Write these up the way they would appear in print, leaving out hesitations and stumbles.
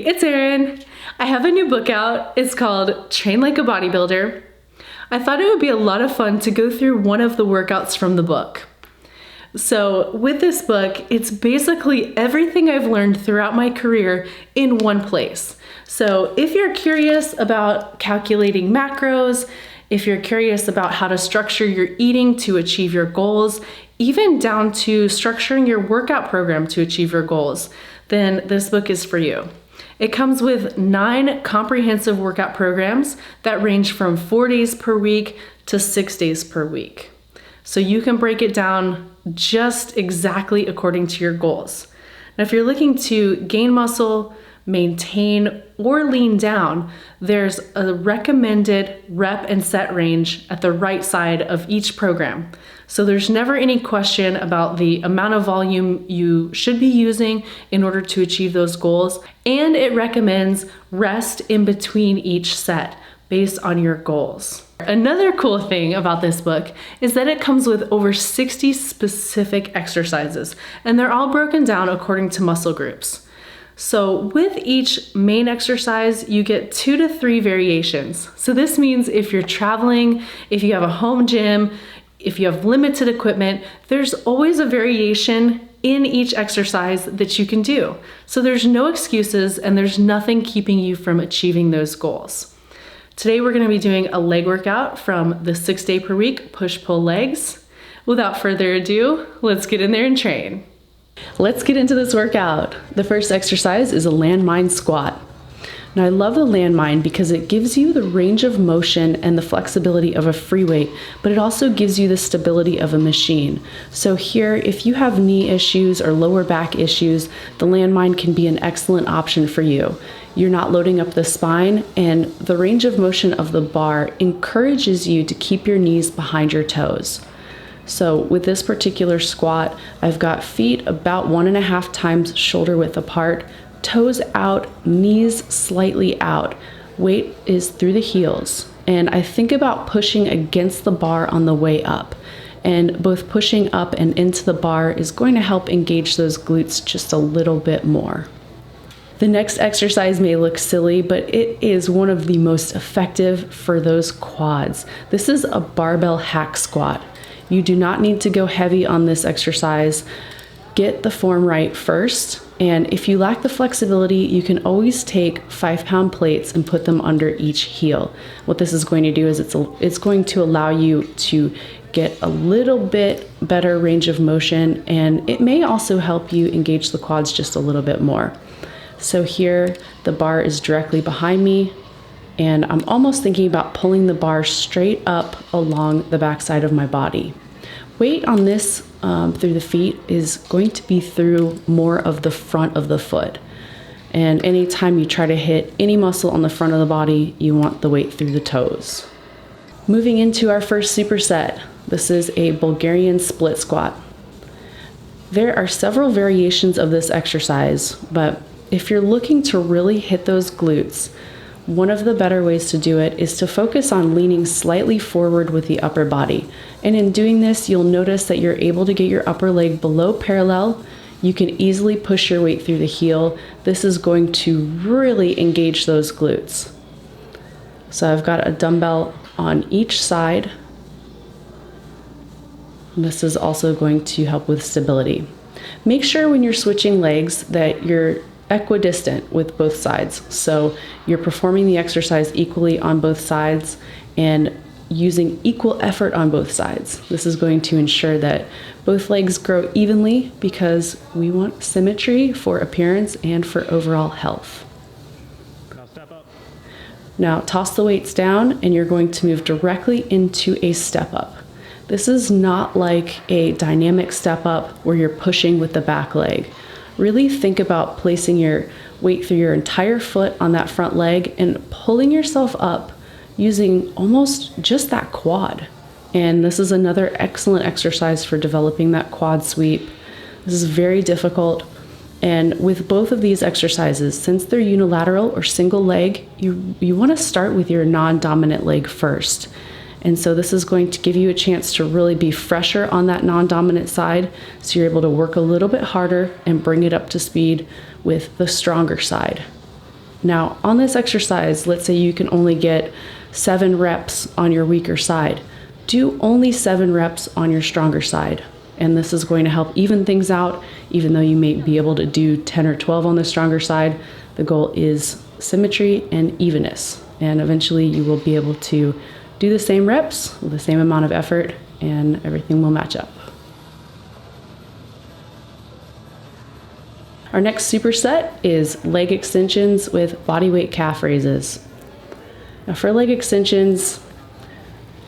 it's Erin. I have a new book out. It's called Train Like a Bodybuilder. I thought it would be a lot of fun to go through one of the workouts from the book. So with this book, it's basically everything I've learned throughout my career in one place. So if you're curious about calculating macros, if you're curious about how to structure your eating to achieve your goals, even down to structuring your workout program to achieve your goals, then this book is for you. It comes with 9 comprehensive workout programs that range from 4 days per week to 6 days per week. So you can break it down just exactly according to your goals. Now, if you're looking to gain muscle, maintain, or lean down, there's a recommended rep and set range at the right side of each program. So there's never any question about the amount of volume you should be using in order to achieve those goals. And it recommends rest in between each set based on your goals. Another cool thing about this book is that it comes with over 60 specific exercises, and they're all broken down according to muscle groups. So with each main exercise, you get 2 to 3 variations. So this means if you're traveling, if you have a home gym, if you have limited equipment, there's always a variation in each exercise that you can do. So there's no excuses and there's nothing keeping you from achieving those goals. Today we're gonna be doing a leg workout from the 6 day per week push-pull legs. Without further ado, let's get in there and train. Let's get into this workout. The first exercise is a landmine squat. Now I love the landmine because it gives you the range of motion and the flexibility of a free weight, but it also gives you the stability of a machine. So here, if you have knee issues or lower back issues, the landmine can be an excellent option for you. You're not loading up the spine, and the range of motion of the bar encourages you to keep your knees behind your toes. So with this particular squat, I've got feet about 1.5 times shoulder width apart, toes out, knees slightly out. Weight is through the heels. And I think about pushing against the bar on the way up. And both pushing up and into the bar is going to help engage those glutes just a little bit more. The next exercise may look silly, but it is one of the most effective for those quads. This is a barbell hack squat. You do not need to go heavy on this exercise. Get the form right first, and if you lack the flexibility, you can always take 5-pound plates and put them under each heel. What this is going to do is it's going to allow you to get a little bit better range of motion, and it may also help you engage the quads just a little bit more. So here, the bar is directly behind me, and I'm almost thinking about pulling the bar straight up along the backside of my body. Weight on this through the feet is going to be through more of the front of the foot. And anytime you try to hit any muscle on the front of the body, you want the weight through the toes. Moving into our first superset, this is a Bulgarian split squat. There are several variations of this exercise, but if you're looking to really hit those glutes, one of the better ways to do it is to focus on leaning slightly forward with the upper body. And in doing this, you'll notice that you're able to get your upper leg below parallel. You can easily push your weight through the heel. This is going to really engage those glutes. So I've got a dumbbell on each side. This is also going to help with stability. Make sure when you're switching legs that you're equidistant with both sides. So you're performing the exercise equally on both sides and using equal effort on both sides. This is going to ensure that both legs grow evenly because we want symmetry for appearance and for overall health. Now step up. Now toss the weights down and you're going to move directly into a step up. This is not like a dynamic step up where you're pushing with the back leg. Really think about placing your weight through your entire foot on that front leg and pulling yourself up using almost just that quad. And this is another excellent exercise for developing that quad sweep. This is very difficult. And with both of these exercises, since they're unilateral or single leg, you want to start with your non-dominant leg first. And so this is going to give you a chance to really be fresher on that non-dominant side, so you're able to work a little bit harder and bring it up to speed with the stronger side. Now, on this exercise, let's say you can only get 7 reps on your weaker side. Do only 7 reps on your stronger side. And this is going to help even things out, even though you may be able to do 10 or 12 on the stronger side. The goal is symmetry and evenness. And eventually you will be able to do the same reps with the same amount of effort and everything will match up. Our next superset is leg extensions with bodyweight calf raises. Now for leg extensions,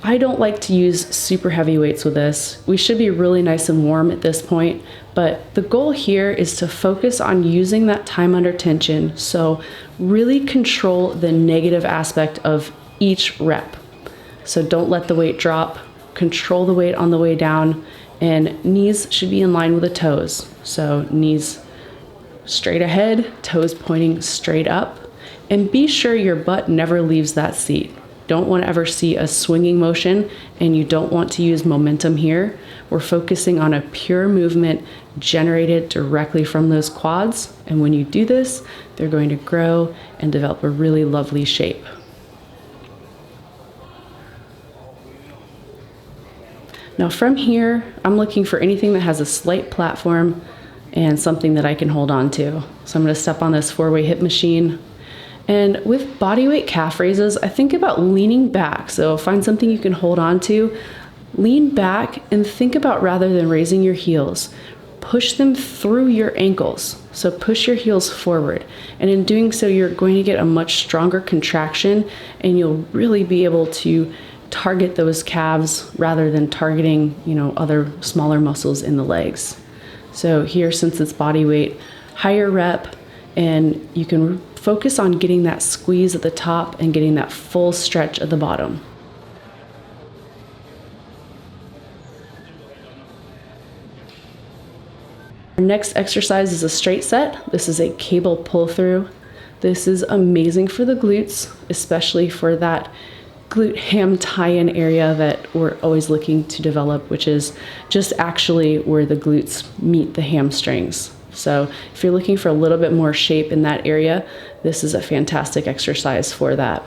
I don't like to use super heavy weights with this. We should be really nice and warm at this point, but the goal here is to focus on using that time under tension. So really control the negative aspect of each rep. So don't let the weight drop, control the weight on the way down, and knees should be in line with the toes. So knees straight ahead, toes pointing straight up, and be sure your butt never leaves that seat. Don't want to ever see a swinging motion, and you don't want to use momentum here. We're focusing on a pure movement generated directly from those quads, and when you do this, they're going to grow and develop a really lovely shape. Now from here, I'm looking for anything that has a slight platform and something that I can hold on to. So I'm going to step on this 4-way hip machine. And with bodyweight calf raises, I think about leaning back. So find something you can hold on to, lean back, and think about, rather than raising your heels, push them through your ankles. So push your heels forward. And in doing so, you're going to get a much stronger contraction, and you'll really be able to target those calves rather than targeting, other smaller muscles in the legs. So here, since it's body weight, higher rep, and you can focus on getting that squeeze at the top and getting that full stretch at the bottom. Our next exercise is a straight set. This is a cable pull through. This is amazing for the glutes, especially for that glute ham tie-in area that we're always looking to develop, which is just actually where the glutes meet the hamstrings. So if you're looking for a little bit more shape in that area, this is a fantastic exercise for that.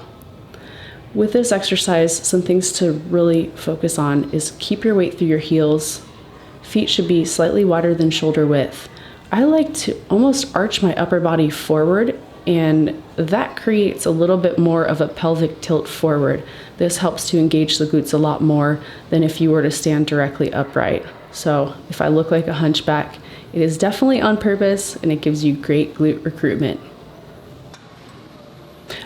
With this exercise, some things to really focus on is keep your weight through your heels. Feet should be slightly wider than shoulder width. I like to almost arch my upper body forward, and that creates a little bit more of a pelvic tilt forward. This helps to engage the glutes a lot more than if you were to stand directly upright. So if I look like a hunchback, it is definitely on purpose, and it gives you great glute recruitment.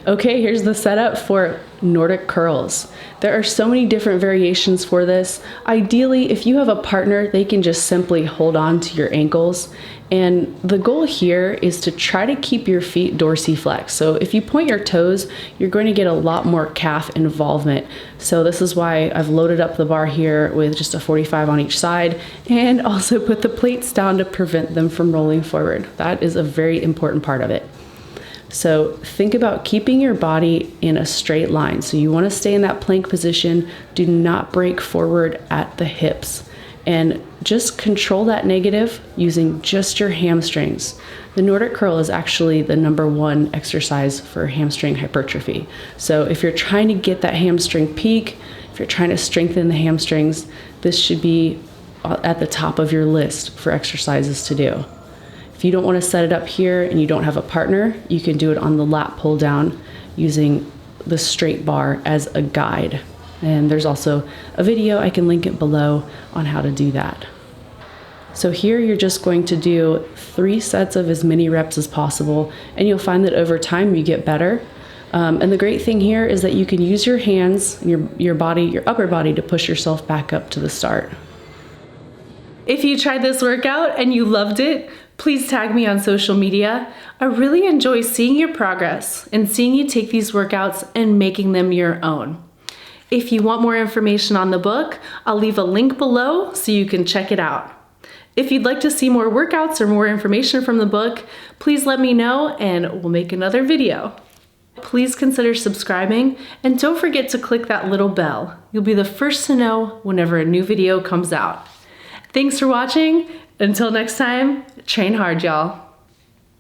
Okay, here's the setup for Nordic curls. There are so many different variations for this. Ideally, if you have a partner, they can just simply hold on to your ankles. And the goal here is to try to keep your feet dorsiflex. So if you point your toes, you're going to get a lot more calf involvement. So this is why I've loaded up the bar here with just a 45 on each side, and also put the plates down to prevent them from rolling forward. That is a very important part of it. So think about keeping your body in a straight line. So you want to stay in that plank position. Do not break forward at the hips, and just control that negative using just your hamstrings. The Nordic curl is actually the #1 exercise for hamstring hypertrophy. So if you're trying to get that hamstring peak, if you're trying to strengthen the hamstrings, this should be at the top of your list for exercises to do. If you don't want to set it up here and you don't have a partner, you can do it on the lat pull down using the straight bar as a guide. And there's also a video, I can link it below, on how to do that. So here you're just going to do 3 sets of as many reps as possible, and you'll find that over time you get better. And the great thing here is that you can use your hands and your body, your upper body, to push yourself back up to the start. If you tried this workout and you loved it, please tag me on social media. I really enjoy seeing your progress and seeing you take these workouts and making them your own. If you want more information on the book, I'll leave a link below so you can check it out. If you'd like to see more workouts or more information from the book, please let me know and we'll make another video. Please consider subscribing, and don't forget to click that little bell. You'll be the first to know whenever a new video comes out. Thanks for watching. Until next time, train hard, y'all.